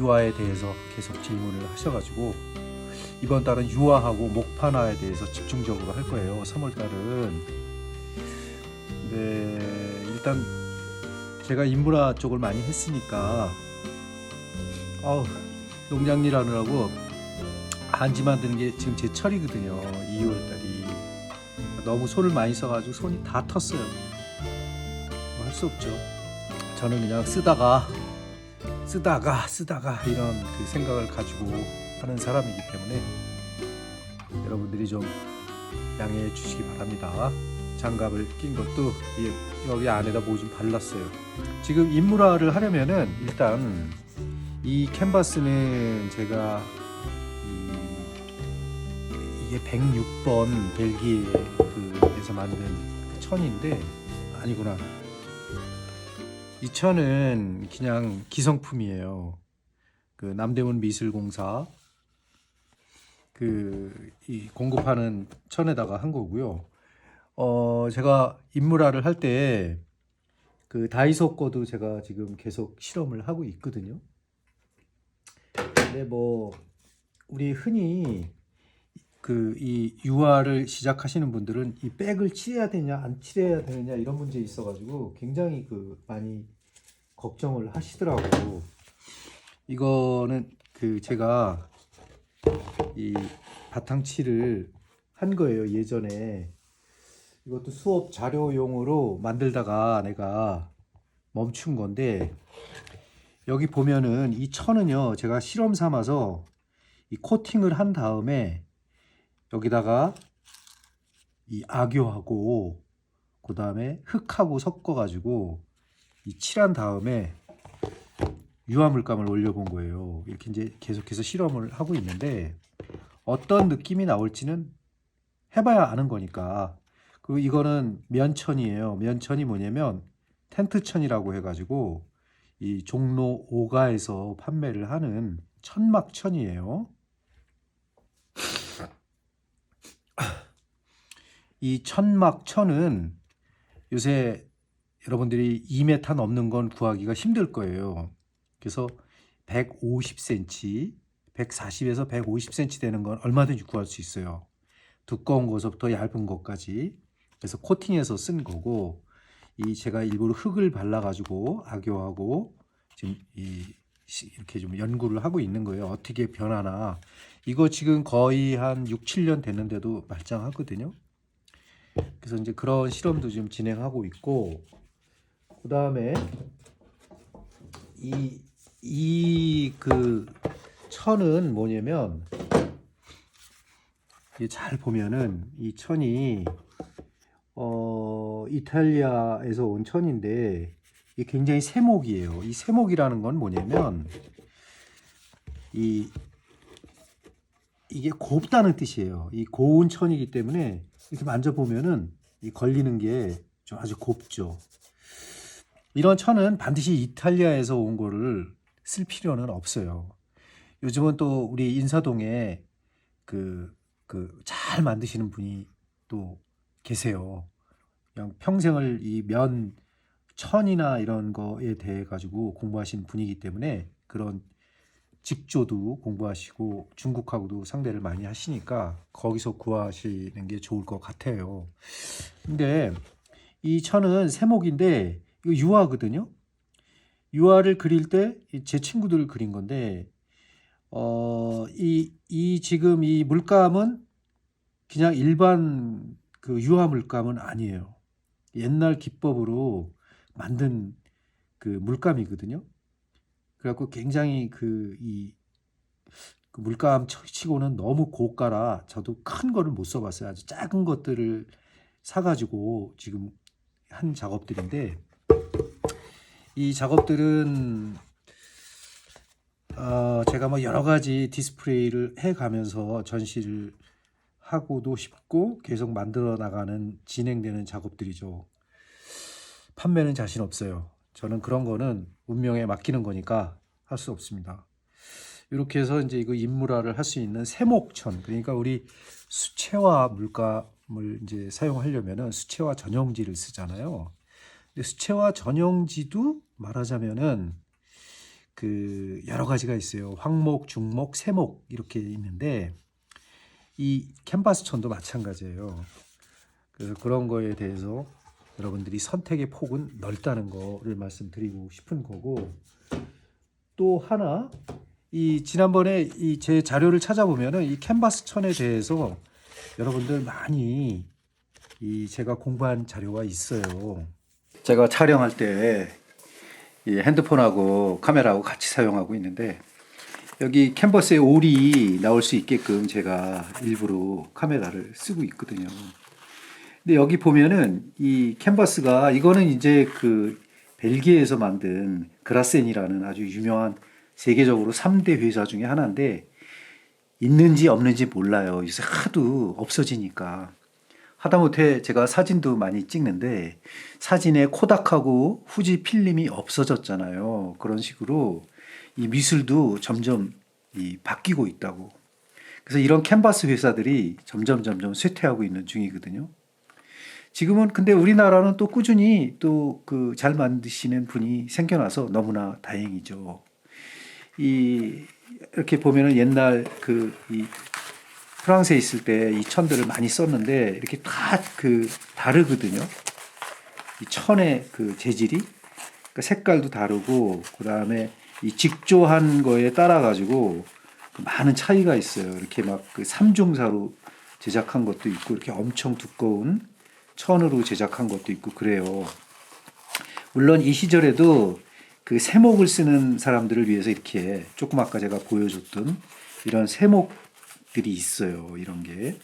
유화에 대해서 계속 질문을 하셔가지고 이번 달은 유화하고 목판화에 대해서 집중적으로 할 거예요. 3월 달은. 네, 일단 제가 인문화 쪽을 많이 했으니까 농장일 하느라고 한지 만드는 게 지금 제 철이거든요. 2월 달이 너무 손을 많이 써가지고 손이 다 텄어요. 뭐 할 수 없죠. 저는 그냥 쓰다가 이런 그 생각을 가지고 하는 사람이기 때문에 여러분들이 좀 양해해 주시기 바랍니다. 장갑을 낀 것도 여기 안에다 뭐 좀 발랐어요. 지금 인물화를 하려면은 일단 이 캔버스는 제가 이게 106번 벨기에에서 만든 천인데 아니구나. 이 천은 그냥 기성품이에요. 그 남대문 미술공사 이 공급하는 천에다가 한 거고요. 제가 인물화를 할 때 그 다이소 거도 제가 지금 계속 실험을 하고 있거든요. 근데 뭐 우리 흔히 이 유화를 시작하시는 분들은 이 백을 칠해야 되냐 안 칠해야 되느냐 이런 문제 있어가지고 굉장히 많이 걱정을 하시더라고. 이거는 제가 이 바탕칠을 한 거예요. 예전에 이것도 수업 자료용으로 만들다가 내가 멈춘 건데 여기 보면은 이 천은요 제가 실험 삼아서 이 코팅을 한 다음에 여기다가 이 악교하고 그 다음에 흙하고 섞어 가지고 이 칠한 다음에 유화물감을 올려본 거예요. 이렇게 이제 계속해서 실험을 하고 있는데 어떤 느낌이 나올지는 해봐야 아는 거니까. 그리고 이거는 면천이에요. 면천이 뭐냐면 텐트천이라고 해가지고 이 종로 5가에서 판매를 하는 천막천이에요. 이 천막천은 요새 여러분들이 2m 넘는 건 구하기가 힘들 거예요. 그래서 150cm, 140에서 150cm 되는 건 얼마든지 구할 수 있어요. 두꺼운 거서부터 얇은 것까지. 그래서 코팅해서 쓴 거고, 제가 일부러 흙을 발라가지고 악교하고 지금 이렇게 좀 연구를 하고 있는 거예요. 어떻게 변하나. 이거 지금 거의 한 6, 7년 됐는데도 말짱하거든요. 그래서 이제 그런 실험도 지금 진행하고 있고, 그 다음에 천은 뭐냐면 잘 보면은 이 천이 이탈리아에서 온 천인데 이게 굉장히 세목이에요. 이 세목이라는 건 뭐냐면 이게 곱다는 뜻이에요. 이 고운 천이기 때문에 이렇게 만져보면은 이 걸리는 게 좀 아주 곱죠. 이런 천은 반드시 이탈리아에서 온 거를 쓸 필요는 없어요. 요즘은 또 우리 인사동에 잘 만드시는 분이 또 계세요. 그냥 평생을 이 천이나 이런 거에 대해 가지고 공부하신 분이기 때문에 그런 직조도 공부하시고 중국하고도 상대를 많이 하시니까 거기서 구하시는 게 좋을 것 같아요. 근데 이 천은 세목인데 이거 유화거든요. 유화를 그릴 때 제 친구들을 그린 건데 지금 이 물감은 그냥 일반 유화 물감은 아니에요. 옛날 기법으로 만든 물감이거든요. 그래갖고 굉장히 물감 치고는 너무 고가라 저도 큰 거를 못 써봤어요. 아주 작은 것들을 사가지고 지금 한 작업들인데 이 작업들은 제가 뭐 여러 가지 디스플레이를 해가면서 전시를 하고도 싶고 계속 만들어 나가는 진행되는 작업들이죠. 판매는 자신 없어요. 저는 그런 거는 운명에 맡기는 거니까 할 수 없습니다. 이렇게 해서 이제 이거 인물화를 할 수 있는 세목천, 그러니까 우리 수채화 물감을 이제 사용하려면은 수채화 전용지를 쓰잖아요. 근데 수채화 전용지도 말하자면은 그 여러 가지가 있어요. 황목, 중목, 세목 이렇게 있는데 이 캔버스 천도 마찬가지예요. 그래서 그런 거에 대해서 여러분들이 선택의 폭은 넓다는 거를 말씀드리고 싶은 거고, 또 하나 이 지난번에 이 제 자료를 찾아보면은 이 캔버스 천에 대해서 여러분들 많이 이 제가 공부한 자료가 있어요. 제가 촬영할 때 이 핸드폰하고 카메라하고 같이 사용하고 있는데 여기 캔버스에 올이 나올 수 있게끔 제가 일부러 카메라를 쓰고 있거든요. 근데 여기 보면은 이 캔버스가 이거는 이제 그 벨기에에서 만든 그라센이라는 아주 유명한 세계적으로 3대 회사 중에 하나인데 있는지 없는지 몰라요. 요새 하도 없어지니까. 하다못해 제가 사진도 많이 찍는데 사진에 코닥하고 후지 필름이 없어졌잖아요. 그런 식으로 이 미술도 점점 바뀌고 있다고. 그래서 이런 캔버스 회사들이 점점 쇠퇴하고 있는 중이거든요. 지금은 근데 우리나라는 또 꾸준히 또 그 잘 만드시는 분이 생겨나서 너무나 다행이죠. 이렇게 보면은 옛날 그 이 프랑스에 있을 때 이 천들을 많이 썼는데 이렇게 다 그 다르거든요. 이 천의 그 재질이, 그러니까 색깔도 다르고 그다음에 이 직조한 거에 따라 가지고 많은 차이가 있어요. 이렇게 막 그 삼중사로 제작한 것도 있고 이렇게 엄청 두꺼운 천으로 제작한 것도 있고 그래요. 물론 이 시절에도 그 세목을 쓰는 사람들을 위해서 이렇게 조금 아까 제가 보여줬던 이런 세목들이 있어요. 이런 게.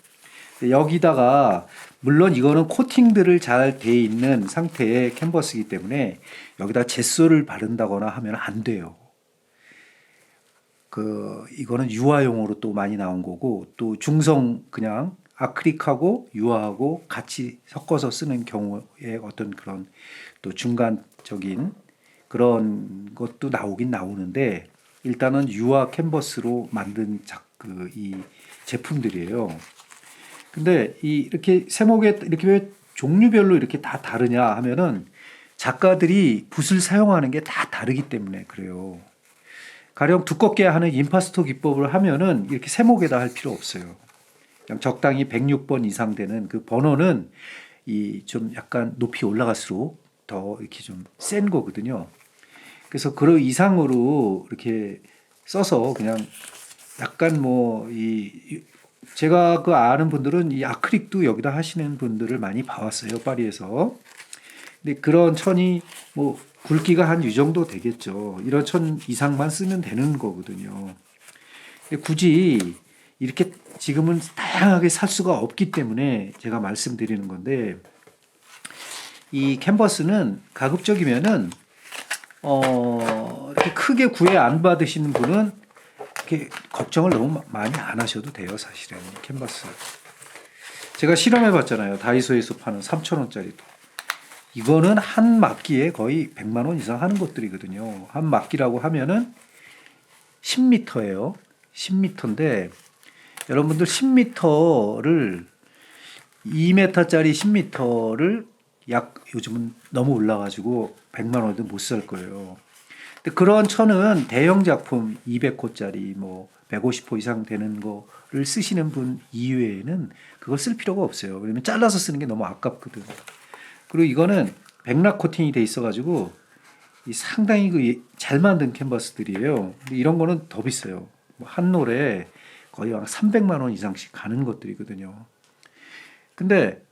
여기다가 물론 이거는 코팅들을 잘 돼 있는 상태의 캔버스이기 때문에 여기다 젯소를 바른다거나 하면 안 돼요. 이거는 유화용으로 또 많이 나온 거고, 또 중성 그냥 아크릴하고 유화하고 같이 섞어서 쓰는 경우에 어떤 그런 또 중간적인 그런 것도 나오긴 나오는데 일단은 유화 캔버스로 만든 이 제품들이에요. 근데 이렇게 세목에 이렇게 왜 종류별로 이렇게 다 다르냐 하면은 작가들이 붓을 사용하는 게 다 다르기 때문에 그래요. 가령 두껍게 하는 임파스토 기법을 하면은 이렇게 세목에다 할 필요 없어요. 그냥 적당히 106번 이상 되는 그 번호는 이 좀 약간 높이 올라갈수록 더 이렇게 좀 센 거거든요. 그래서 그 이상으로 이렇게 써서 그냥 약간 제가 그 아는 분들은 이 아크릴도 여기다 하시는 분들을 많이 봐왔어요. 파리에서. 근데 그런 천이 뭐 굵기가 한 이 정도 되겠죠. 이런 천 이상만 쓰면 되는 거거든요. 근데 굳이 이렇게 지금은 다양하게 살 수가 없기 때문에 제가 말씀드리는 건데 이 캔버스는 가급적이면은 이렇게 크게 구애 안 받으시는 분은 이렇게 걱정을 너무 많이 안 하셔도 돼요. 사실은 캔버스 제가 실험해 봤잖아요. 다이소에서 파는 3,000원짜리도 이거는 한 막기에 거의 100만 원 이상 하는 것들이거든요. 한 막기라고 하면은 10m예요. 10m인데 여러분들 10m를 2m짜리 10m를 약 요즘은 너무 올라가지고 100만 원도 못 살 거예요. 근데 그런 천은 대형 작품 200호짜리 뭐 150호 이상 되는 거를 쓰시는 분 이외에는 그거 쓸 필요가 없어요. 왜냐면 잘라서 쓰는 게 너무 아깝거든. 그리고 이거는 백락 코팅이 돼 있어가지고 상당히 잘 만든 캔버스들이에요. 이런 거는 더 비싸요. 한 롤에 거의 300만 원 이상씩 가는 것들이거든요. 근데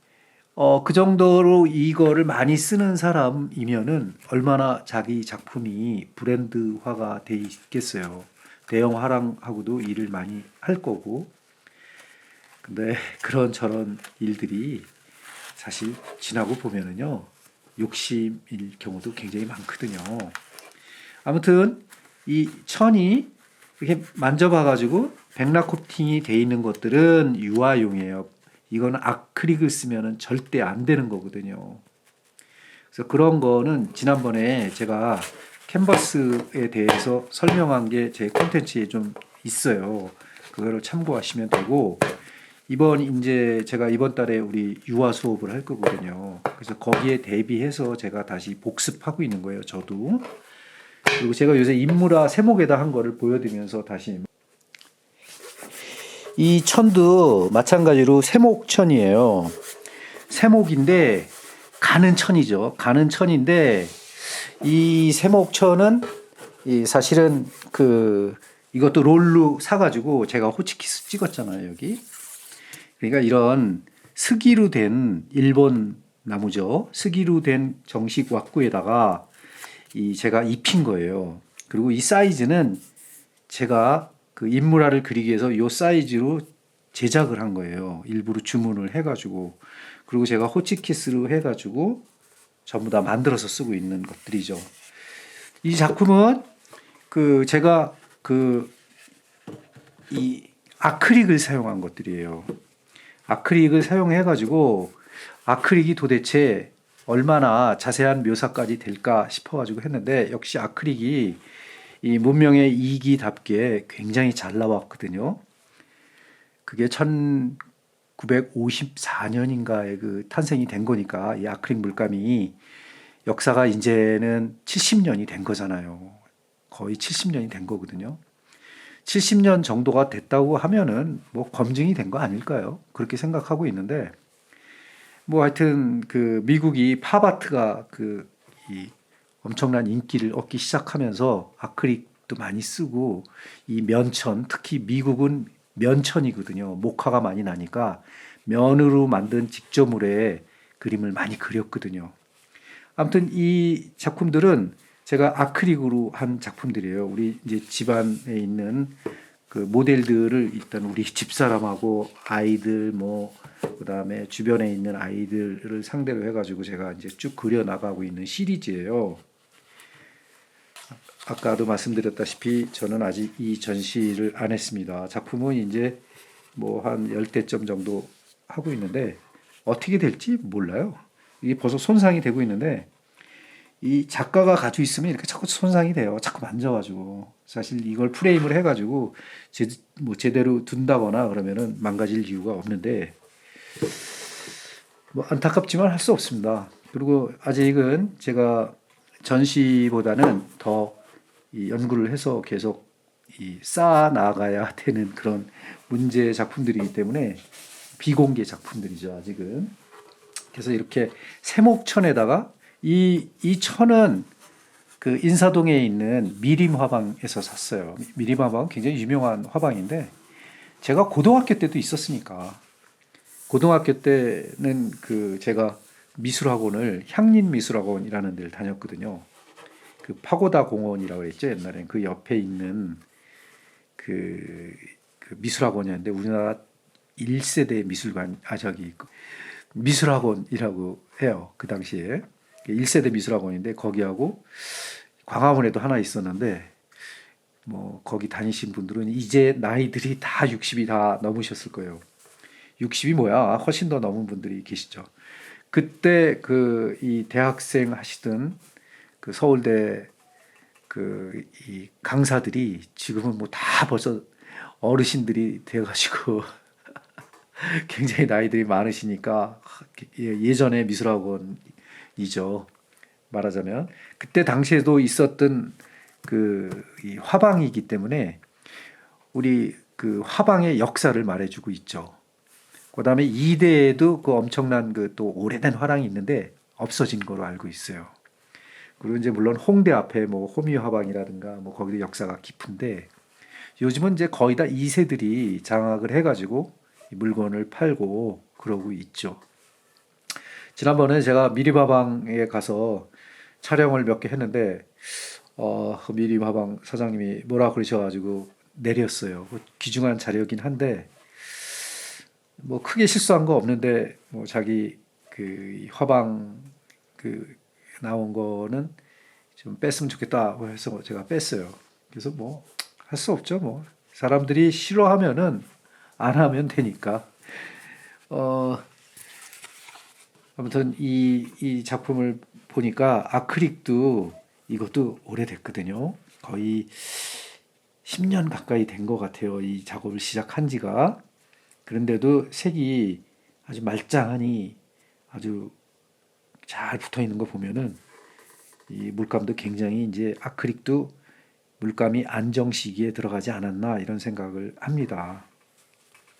그 정도로 이거를 많이 쓰는 사람이면은 얼마나 자기 작품이 브랜드화가 돼 있겠어요. 대형 화랑하고도 일을 많이 할 거고. 근데 그런 저런 일들이 사실 지나고 보면은요 욕심일 경우도 굉장히 많거든요. 아무튼 이 천이 이렇게 만져봐가지고 백락 코팅이 돼 있는 것들은 유화용이에요. 이거는 아크릴을 쓰면은 절대 안 되는 거거든요. 그래서 그런 거는 지난번에 제가 캔버스에 대해서 설명한 게 제 콘텐츠에 좀 있어요. 그거를 참고하시면 되고 제가 이번 달에 우리 유화 수업을 할 거거든요. 그래서 거기에 대비해서 제가 다시 복습하고 있는 거예요. 저도. 그리고 제가 요새 인물화 세목에다 한 거를 보여드리면서 다시 이 천도 마찬가지로 세목천이에요. 세목인데 가는 천이죠. 가는 천인데 이 세목천은 이 사실은 이것도 롤로 사가지고 제가 호치키스 찍었잖아요 여기. 그러니까 이런 스기로 된 일본 나무죠. 스기로 된 정식 왁구에다가 제가 입힌 거예요. 그리고 이 사이즈는 제가 그 인물화를 그리기 위해서 이 사이즈로 제작을 한 거예요. 일부러 주문을 해가지고. 그리고 제가 호치키스로 해가지고 전부 다 만들어서 쓰고 있는 것들이죠. 이 작품은 제가 이 아크릭을 사용한 것들이에요. 아크릭을 사용해가지고 아크릭이 도대체 얼마나 자세한 묘사까지 될까 싶어가지고 했는데 역시 아크릭이 이 문명의 이기답게 굉장히 잘 나왔거든요. 그게 1954년인가에 탄생이 된 거니까 이 아크릴 물감이 역사가 이제는 70년이 된 거잖아요. 거의 70년이 된 거거든요. 70년 정도가 됐다고 하면은 뭐 검증이 된 거 아닐까요? 그렇게 생각하고 있는데 뭐 하여튼 미국이 팝아트가 이 엄청난 인기를 얻기 시작하면서 아크릴도 많이 쓰고 이 면천 특히 미국은 면천이거든요. 목화가 많이 나니까 면으로 만든 직조물에 그림을 많이 그렸거든요. 아무튼 이 작품들은 제가 아크릴으로 한 작품들이에요. 우리 이제 집안에 있는 모델들을 일단 우리 집사람하고 아이들 그다음에 주변에 있는 아이들을 상대로 해가지고 제가 이제 쭉 그려 나가고 있는 시리즈예요. 아까도 말씀드렸다시피 저는 아직 이 전시를 안 했습니다. 작품은 이제 한 10대점 정도 하고 있는데 어떻게 될지 몰라요. 이게 벌써 손상이 되고 있는데 이 작가가 가지고 있으면 이렇게 자꾸 손상이 돼요. 자꾸 만져가지고. 사실 이걸 프레임을 해가지고 제대로 둔다거나 그러면은 망가질 이유가 없는데 안타깝지만 할 수 없습니다. 그리고 아직은 제가 전시보다는 더 연구를 해서 계속 쌓아 나가야 되는 그런 문제 작품들이기 때문에 비공개 작품들이죠 아직은. 그래서 이렇게 세목천에다가 이 천은 인사동에 있는 미림 화방에서 샀어요. 미림 화방은 굉장히 유명한 화방인데 제가 고등학교 때도 있었으니까 고등학교 때는 제가 미술학원을 향림미술학원이라는 데를 다녔거든요. 파고다 공원이라고 했죠 옛날엔. 그 옆에 있는 미술학원이었는데 우리나라 1세대 미술관 미술학원이라고 해요. 그 당시에 1세대 미술학원인데 거기하고 광화문에도 하나 있었는데 거기 다니신 분들은 이제 나이들이 다 60이 다 넘으셨을 거예요. 60이 뭐야? 훨씬 더 넘은 분들이 계시죠. 그때 이 대학생 하시던 서울대 이 강사들이 지금은 다 벌써 어르신들이 되어가지고 굉장히 나이들이 많으시니까 예전에 미술학원이죠. 말하자면 그때 당시에도 있었던 이 화방이기 때문에 우리 화방의 역사를 말해주고 있죠. 그다음에 이대에도 엄청난 또 오래된 화랑이 있는데 없어진 거로 알고 있어요. 그리고 이제 물론 홍대 앞에 호미 화방이라든가 거기도 역사가 깊은데 요즘은 이제 거의 다 2세들이 장악을 해가지고 물건을 팔고 그러고 있죠. 지난번에 제가 미리화방에 가서 촬영을 몇 개 했는데 미리화방 사장님이 뭐라 그러셔가지고 내렸어요. 귀중한 자료긴 한데 크게 실수한 거 없는데 자기 화방 나온 거는 좀 뺐으면 좋겠다 해서 제가 뺐어요. 그래서 할 수 없죠. 사람들이 싫어하면은 안 하면 되니까. 아무튼 이 작품을 보니까 아크릭도 이것도 오래됐거든요. 거의 10년 가까이 된 것 같아요. 이 작업을 시작한 지가. 그런데도 색이 아주 말짱하니 아주 잘 붙어 있는 거 보면은 이 물감도 굉장히 이제 아크릴도 물감이 안정 시기에 들어가지 않았나 이런 생각을 합니다.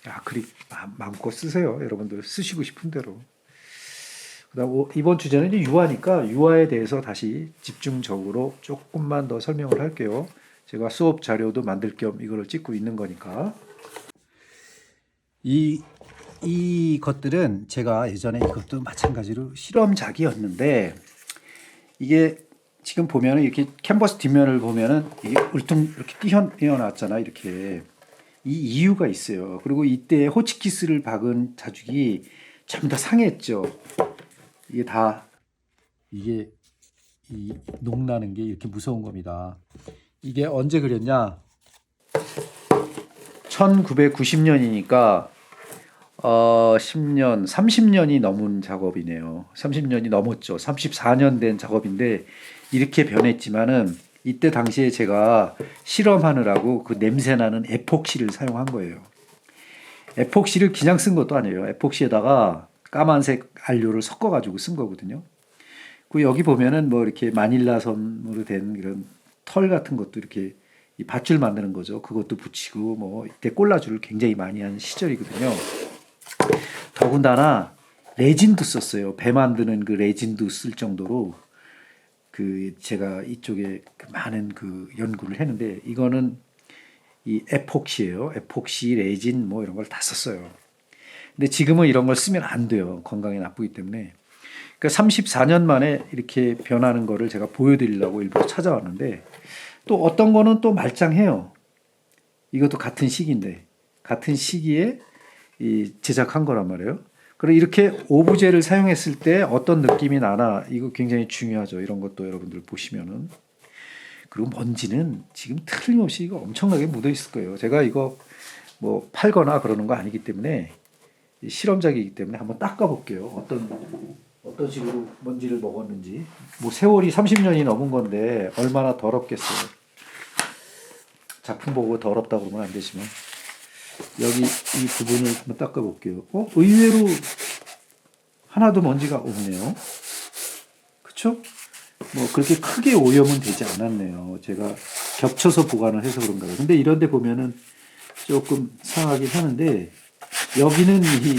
아크릴 마음껏 쓰세요. 여러분들 쓰시고 싶은 대로. 그다음 이번 주제는 이제 유화니까 유화에 대해서 다시 집중적으로 조금만 더 설명을 할게요. 제가 수업 자료도 만들 겸 이거를 찍고 있는 거니까. 이 것들은 제가 예전에 이것도 마찬가지로 실험작이었는데 이게 지금 보면은 이렇게 캔버스 뒷면을 보면은 이게 울퉁 이렇게 띄어놨잖아 이렇게. 이 이유가 있어요. 그리고 이때 호치키스를 박은 자죽이 전부 다 상했죠. 이게 다 이게 이 녹나는 게 이렇게 무서운 겁니다. 이게 언제 그렸냐? 1990년이니까 10년, 30년이 넘은 작업이네요. 30년이 넘었죠. 34년 된 작업인데 이렇게 변했지만은 이때 당시에 제가 실험하느라고 그 냄새나는 에폭시를 사용한 거예요. 에폭시를 그냥 쓴 것도 아니에요. 에폭시에다가 까만색 안료를 섞어가지고 쓴 거거든요. 그 여기 보면은 뭐 이렇게 마닐라선으로 된 이런 털 같은 것도 이렇게 이 밧줄 만드는 거죠. 그것도 붙이고 뭐 이때 콜라주를 굉장히 많이 한 시절이거든요. 더군다나 레진도 썼어요. 배 만드는 그 레진도 쓸 정도로 그 제가 이쪽에 그 많은 그 연구를 했는데 이거는 이 에폭시예요. 에폭시, 레진 뭐 이런 걸 다 썼어요. 근데 지금은 이런 걸 쓰면 안 돼요. 건강에 나쁘기 때문에. 그러니까 34년 만에 이렇게 변하는 거를 제가 보여드리려고 일부러 찾아왔는데 또 어떤 거는 또 말짱해요. 이것도 같은 시기인데 같은 시기에 이 제작한 거란 말이에요. 그리고 이렇게 오브제를 사용했을 때 어떤 느낌이 나나 이거 굉장히 중요하죠. 이런 것도 여러분들 보시면은. 그리고 먼지는 지금 틀림없이 이거 엄청나게 묻어 있을 거예요. 제가 이거 뭐 팔거나 그러는 거 아니기 때문에 실험작이기 때문에 한번 닦아 볼게요. 어떤 식으로 먼지를 먹었는지. 뭐 세월이 30년이 넘은 건데 얼마나 더럽겠어요. 작품 보고 더럽다고 그러면 안 되지만 여기 이 부분을 한번 닦아 볼게요. 의외로 하나도 먼지가 없네요. 그쵸? 뭐 그렇게 크게 오염은 되지 않았네요. 제가 겹쳐서 보관을 해서 그런가 봐요. 근데 이런 데 보면은 조금 상하긴 하는데 여기는 이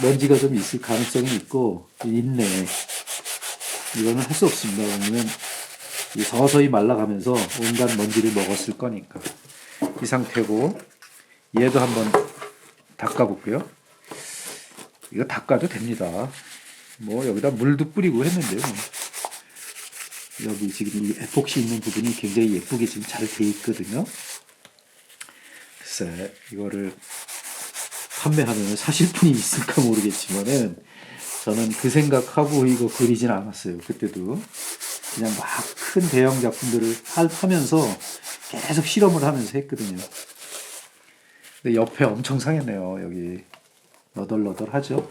먼지가 좀 있을 가능성이 있고 있네. 이거는 할 수 없습니다. 왜냐면 서서히 말라가면서 온갖 먼지를 먹었을 거니까. 이 상태고 얘도 한번 닦아볼게요. 이거 닦아도 됩니다. 뭐 여기다 물도 뿌리고 했는데요. 여기 지금 이 에폭시 있는 부분이 굉장히 예쁘게 지금 잘 돼 있거든요. 글쎄 이거를 판매하면 사실 분이 있을까 모르겠지만은 저는 그 생각하고 이거 그리진 않았어요. 그때도 그냥 막 큰 대형 작품들을 하면서 계속 실험을 하면서 했거든요. 근데 옆에 엄청 상했네요. 여기 너덜너덜하죠.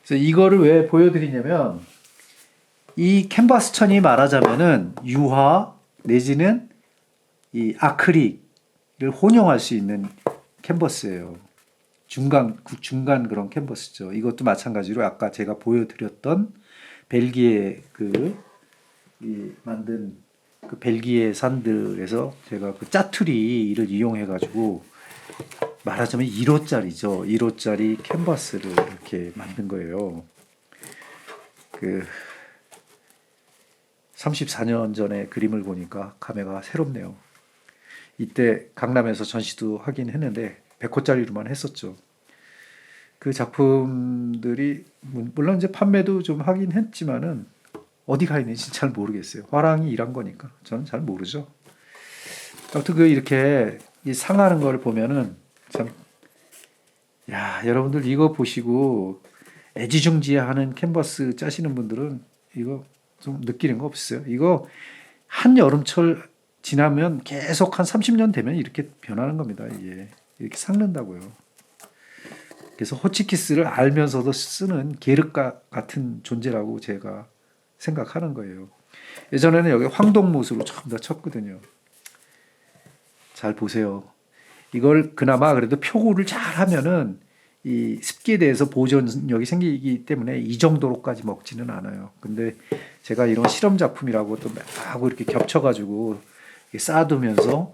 그래서 이거를 왜 보여드리냐면 이 캔버스 천이 말하자면은 유화 내지는 이 아크릴을 혼용할 수 있는 캔버스예요. 중간 그런 캔버스죠. 이것도 마찬가지로 아까 제가 보여드렸던 벨기에 만든 그 벨기에 산들에서 제가 그 짜투리를 이용해 가지고 말하자면 1호짜리죠. 1호짜리 캔버스를 이렇게 만든 거예요. 34년 전에 그림을 보니까 감회가 새롭네요. 이때 강남에서 전시도 하긴 했는데 100호짜리로만 했었죠. 그 작품들이 물론 이제 판매도 좀 하긴 했지만은 어디 가 있는지 잘 모르겠어요. 화랑이 일한 거니까 저는 잘 모르죠. 아무튼 이렇게 상하는 걸 보면은 참, 야 여러분들 이거 보시고 애지중지하는 캔버스 짜시는 분들은 이거 좀 느끼는 거 없어요? 이거 한 여름철 지나면 계속 한 30년 되면 이렇게 변하는 겁니다. 이게 이렇게 삭는다고요. 그래서 호치키스를 알면서도 쓰는 계륵과 같은 존재라고 제가 생각하는 거예요. 예전에는 여기 황동못으로 전부 다 쳤거든요. 잘 보세요. 이걸 그나마 그래도 표고를 잘 하면은 이 습기에 대해서 보존력이 생기기 때문에 이 정도로까지 먹지는 않아요. 근데 제가 이런 실험 작품이라고 또 하고 이렇게 겹쳐가지고 쌓아두면서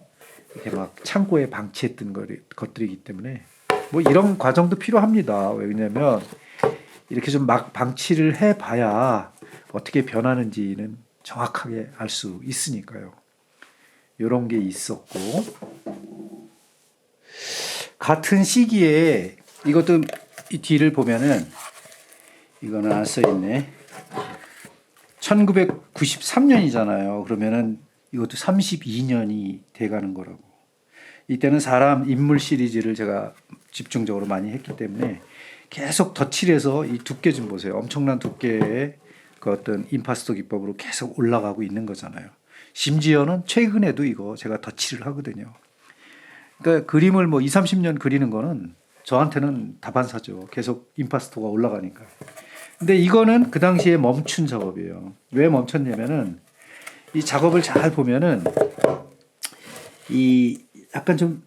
이렇게 막 창고에 방치했던 것들이기 때문에 뭐 이런 과정도 필요합니다. 왜냐면 이렇게 좀 막 방치를 해봐야 어떻게 변하는지는 정확하게 알 수 있으니까요. 이런 게 있었고, 같은 시기에 이것도 이 뒤를 보면은 이거는 안 써있네. 1993년이잖아요. 그러면은 이것도 32년이 돼가는 거라고. 이때는 사람 인물 시리즈를 제가 집중적으로 많이 했기 때문에 계속 덧칠해서 이 두께 좀 보세요. 엄청난 두께의 그 어떤 임파스터 기법으로 계속 올라가고 있는 거잖아요. 심지어는 최근에도 이거 제가 덧칠을 하거든요. 그러니까 그림을 뭐 2, 30년 그리는 거는 저한테는 다반사죠. 계속 임파스터가 올라가니까. 근데 이거는 그 당시에 멈춘 작업이에요. 왜 멈췄냐면은 이 작업을 잘 보면은 이 약간 좀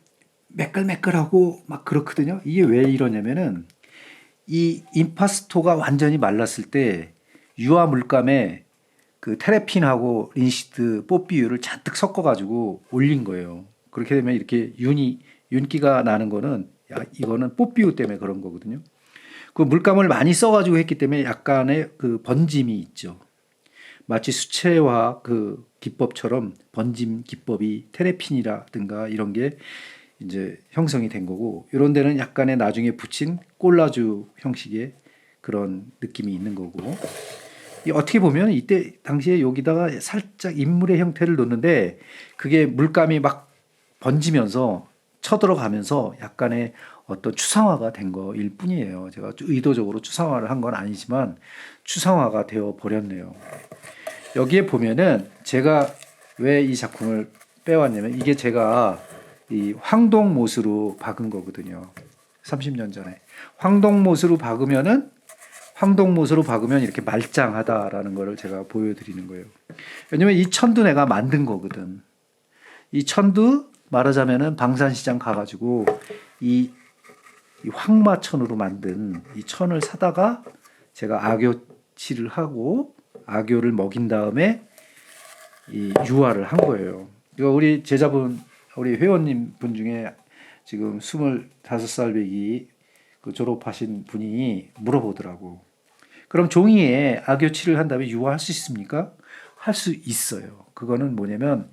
매끌매끌하고 막 그렇거든요. 이게 왜 이러냐면은 이 임파스토가 완전히 말랐을 때 유화 물감에 그 테레핀하고 린시드 뽀비유를 잔뜩 섞어가지고 올린 거예요. 그렇게 되면 이렇게 윤기가 나는 거는 이거는 뽀비유 때문에 그런 거거든요. 그 물감을 많이 써가지고 했기 때문에 약간의 그 번짐이 있죠. 마치 수채화 그 기법처럼 번짐 기법이 테레핀이라든가 이런 게 이제 형성이 된 거고, 이런 데는 약간의 나중에 붙인 콜라주 형식의 그런 느낌이 있는 거고, 어떻게 보면 이때 당시에 여기다가 살짝 인물의 형태를 놓는데 그게 물감이 막 번지면서 쳐들어가면서 약간의 어떤 추상화가 된 거일 뿐이에요. 제가 의도적으로 추상화를 한 건 아니지만 추상화가 되어 버렸네요. 여기에 보면은 제가 왜 이 작품을 빼왔냐면 이게 제가 이 황동못으로 박은 거거든요. 30년 전에. 황동못으로 박으면 이렇게 말짱하다라는 거를 제가 보여드리는 거예요. 왜냐면 이 천도 내가 만든 거거든. 이 천도 말하자면은 방산시장 가가지고 이 황마천으로 만든 이 천을 사다가 제가 악교칠을 하고 악교를 먹인 다음에 이 유화를 한 거예요. 이거 우리 제자분, 우리 회원님 분 중에 지금 25살 배기 그 졸업하신 분이 물어보더라고. 그럼 종이에 악교칠을 한 다음에 유화할 수 있습니까? 할 수 있어요. 그거는 뭐냐면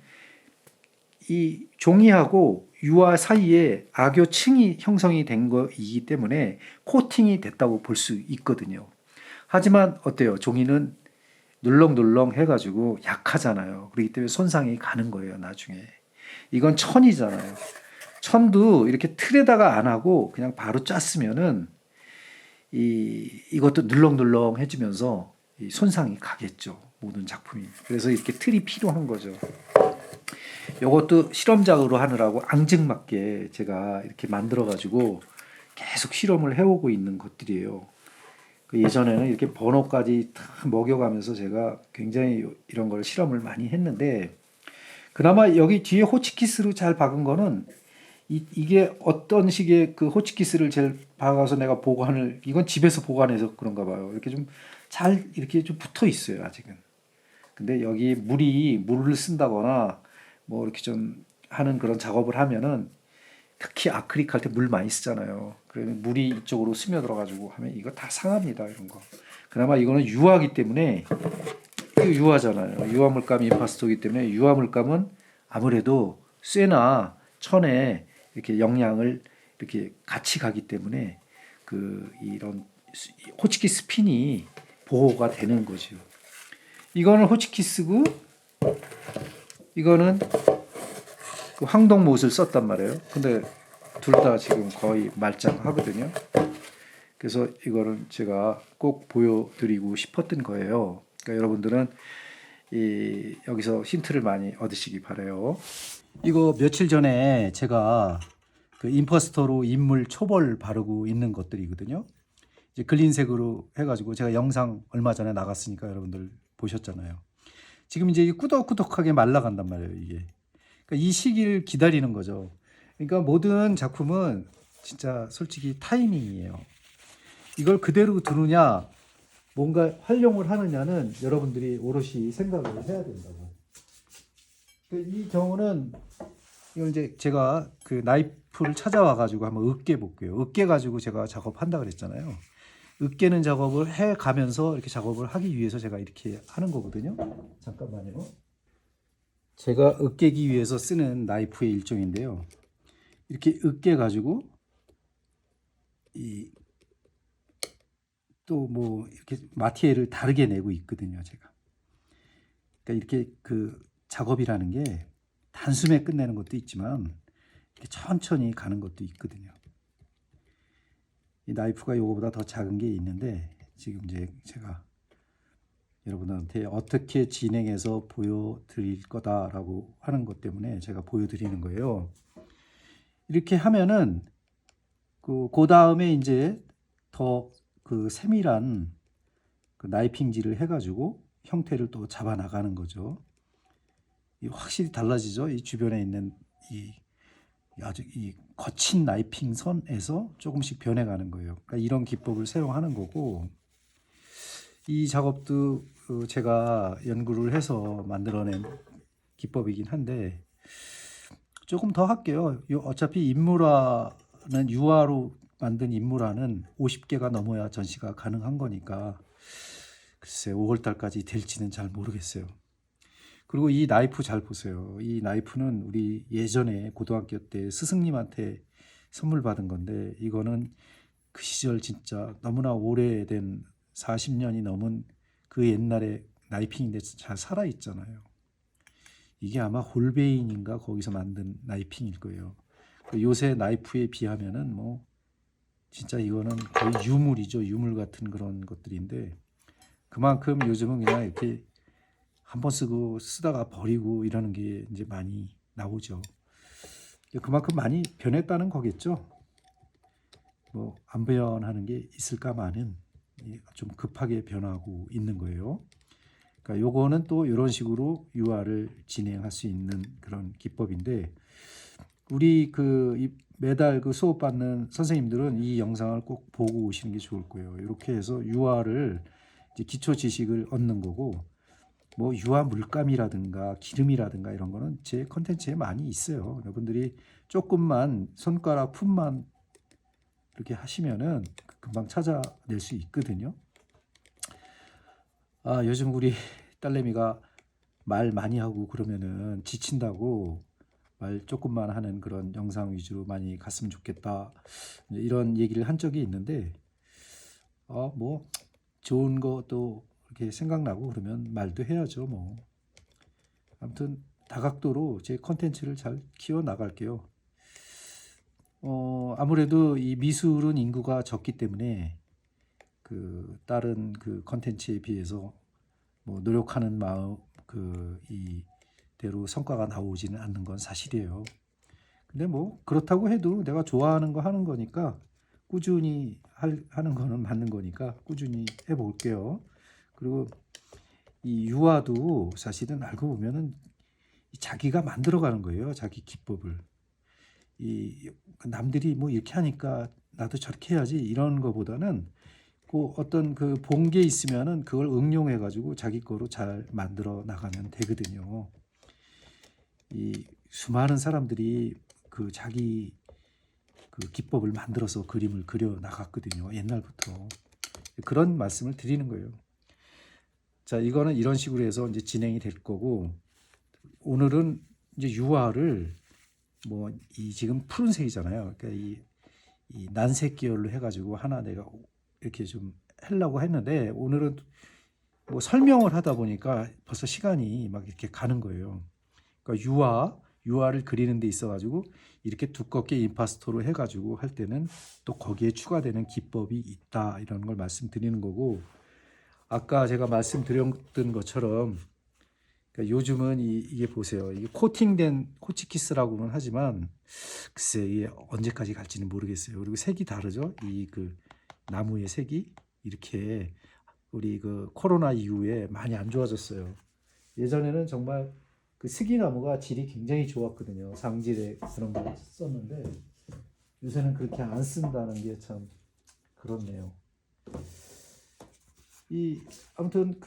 이 종이하고 유화 사이에 악교층이 형성이 된 거이기 때문에 코팅이 됐다고 볼 수 있거든요. 하지만 어때요? 종이는 눌렁눌렁 해가지고 약하잖아요. 그렇기 때문에 손상이 가는 거예요, 나중에. 이건 천이잖아요. 천도 이렇게 틀에다가 안 하고 그냥 바로 짰으면은 이것도 눌렁눌렁 해지면서 손상이 가겠죠. 모든 작품이. 그래서 이렇게 틀이 필요한 거죠. 이것도 실험작으로 하느라고 앙증맞게 제가 이렇게 만들어가지고 계속 실험을 해오고 있는 것들이에요. 예전에는 이렇게 번호까지 다 먹여가면서 제가 굉장히 이런 걸 실험을 많이 했는데, 그나마 여기 뒤에 호치키스로 잘 박은 거는 이게 어떤 식의 그 호치키스를 제일 박아서 내가 보관을, 이건 집에서 보관해서 그런가 봐요. 이렇게 좀 잘 이렇게 좀 붙어 있어요, 아직은. 근데 여기 물을 쓴다거나 뭐 이렇게 좀 하는 그런 작업을 하면은, 특히 아크릴 할 때 물 많이 쓰잖아요. 그러면 물이 이쪽으로 스며들어가지고 하면 이거 다 상합니다, 이런 거. 그나마 이거는 유화기 때문에, 이거 유화잖아요. 유화 물감이 임파스토이기 때문에 유화 물감은 아무래도 쇠나 천에 이렇게 영향을 이렇게 같이 가기 때문에 그 이런 호치키 스핀이 보호가 되는 거죠. 이거는 호치키스고 이거는 그 황동못을 썼단 말이에요. 근데 둘 다 지금 거의 말짱하거든요. 그래서 이거는 제가 꼭 보여드리고 싶었던 거예요. 그러니까 여러분들은 여기서 힌트를 많이 얻으시기 바라요. 이거 며칠 전에 제가 그 임포스터로 인물 초벌 바르고 있는 것들이거든요. 이제 글린색으로 해가지고 제가 영상 얼마 전에 나갔으니까 여러분들 보셨잖아요. 지금 이제 꾸덕꾸덕하게 말라간단 말이에요, 이게. 그러니까 이 시기를 기다리는 거죠. 그러니까 모든 작품은 진짜 솔직히 타이밍이에요. 이걸 그대로 두느냐 뭔가 활용을 하느냐는 여러분들이 오롯이 생각을 해야 된다고. 이 경우는 이걸 이제 제가 그 나이프를 찾아와 가지고 한번 으깨 볼게요. 으깨 가지고 제가 작업한다 그랬잖아요. 으깨는 작업을 해 가면서 이렇게 작업을 하기 위해서 제가 이렇게 하는 거거든요. 잠깐만요. 제가 으깨기 위해서 쓰는 나이프의 일종인데요. 이렇게 으깨 가지고 이 또 뭐 이렇게 마티에를 다르게 내고 있거든요, 제가. 그러니까 이렇게 그 작업이라는 게 단숨에 끝내는 것도 있지만 이렇게 천천히 가는 것도 있거든요. 이 나이프가 요거보다 더 작은 게 있는데 지금 이제 제가 여러분한테 어떻게 진행해서 보여드릴 거다라고 하는 것 때문에 제가 보여드리는 거예요. 이렇게 하면은 그 다음에 이제 더 그 세밀한 그 나이핑질을 해가지고 형태를 또 잡아 나가는 거죠. 이 확실히 달라지죠. 이 주변에 있는 이 아주 이 거친 나이핑 선에서 조금씩 변해가는 거예요. 그러니까 이런 기법을 사용하는 거고, 이 작업도 제가 연구를 해서 만들어낸 기법이긴 한데 조금 더 할게요. 어차피 인물화는 유화로 만든 인물화는 50개가 넘어야 전시가 가능한 거니까 글쎄 5월 달까지 될지는 잘 모르겠어요. 그리고 이 나이프 잘 보세요. 이 나이프는 우리 예전에 고등학교 때 스승님한테 선물 받은 건데 이거는 그 시절 진짜 너무나 오래된 40년이 넘은 그 옛날의 나이핑인데 잘 살아 있잖아요. 이게 아마 홀베인인가 거기서 만든 나이핑일 거예요. 요새 나이프에 비하면은 뭐 진짜 이거는 거의 유물이죠. 유물 같은 그런 것들인데 그만큼 요즘은 그냥 이렇게 한번 쓰고 쓰다가 버리고 이러는 게 이제 많이 나오죠. 그만큼 많이 변했다는 거겠죠. 뭐 안 변하는 게 있을까만은 좀 급하게 변하고 있는 거예요. 그러니까 요거는 또 이런 식으로 유화를 진행할 수 있는 그런 기법인데 우리 매달 그 수업 받는 선생님들은 이 영상을 꼭 보고 오시는 게 좋을 거예요. 이렇게 해서 유화를 이제 기초 지식을 얻는 거고 뭐 유화 물감이라든가 기름이라든가 이런 거는 제 컨텐츠에 많이 있어요. 여러분들이 조금만 손가락 품만 이렇게 하시면은 금방 찾아낼 수 있거든요. 요즘 우리 딸내미가 말 많이 하고 그러면은 지친다고 말 조금만 하는 그런 영상 위주로 많이 갔으면 좋겠다. 이런 얘기를 한 적이 있는데, 뭐 좋은 것도 이렇게 생각나고 그러면 말도 해야죠, 뭐. 아무튼 다각도로 제 컨텐츠를 잘 키워 나갈게요. 아무래도 이 미술은 인구가 적기 때문에 그 다른 그 컨텐츠에 비해서 뭐 노력하는 마음 이대로 성과가 나오지는 않는 건 사실이에요. 근데 뭐 그렇다고 해도 내가 좋아하는 거 하는 거니까 꾸준히 하는 거는 맞는 거니까 꾸준히 해볼게요. 그리고 이 유아도 사실은 알고 보면은 자기가 만들어가는 거예요. 자기 기법을. 이 남들이 뭐 이렇게 하니까 나도 저렇게 해야지 이런 거보다는 그 어떤 그 본 게 있으면은 그걸 응용해 가지고 자기 거로 잘 만들어 나가면 되거든요. 이 수많은 사람들이 그 자기 그 기법을 만들어서 그림을 그려 나갔거든요. 옛날부터. 그런 말씀을 드리는 거예요. 자, 이거는 이런 식으로 해서 이제 진행이 될 거고 오늘은 이제 유화를 뭐 이 지금 푸른색이잖아요. 그러니까 이 난색 계열로 해가지고 하나 내가 이렇게 좀 하려고 했는데 오늘은 뭐 설명을 하다 보니까 벌써 시간이 막 이렇게 가는 거예요. 그러니까 유화를 그리는 데 있어가지고 이렇게 두껍게 임파스토로 해가지고 할 때는 또 거기에 추가되는 기법이 있다 이런 걸 말씀드리는 거고 아까 제가 말씀드렸던 것처럼 그러니까 요즘은 이게 보세요. 이게 코팅된 호치키스라고는 하지만 글쎄 이게 언제까지 갈지는 모르겠어요. 그리고 색이 다르죠. 이 그 나무의 색이 이렇게 우리 그 코로나 이후에 많이 안 좋아졌어요. 예전에는 정말 그 스기나무가 질이 굉장히 좋았거든요. 상질에 그런 걸 썼는데 요새는 그렇게 안 쓴다는 게 참 그렇네요. 이 아무튼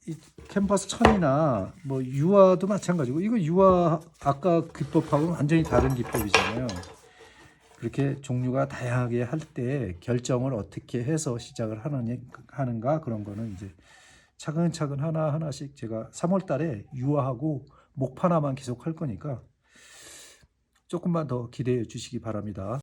이 캔버스 천이나 뭐 유화도 마찬가지고 이거 유화 아까 기법하고는 완전히 다른 기법이잖아요. 그렇게 종류가 다양하게 할 때 결정을 어떻게 해서 시작을 하는가 그런 거는 이제 차근차근 하나하나씩 제가 3월 달에 유화하고 목파나만 계속 할 거니까 조금만 더 기대해 주시기 바랍니다.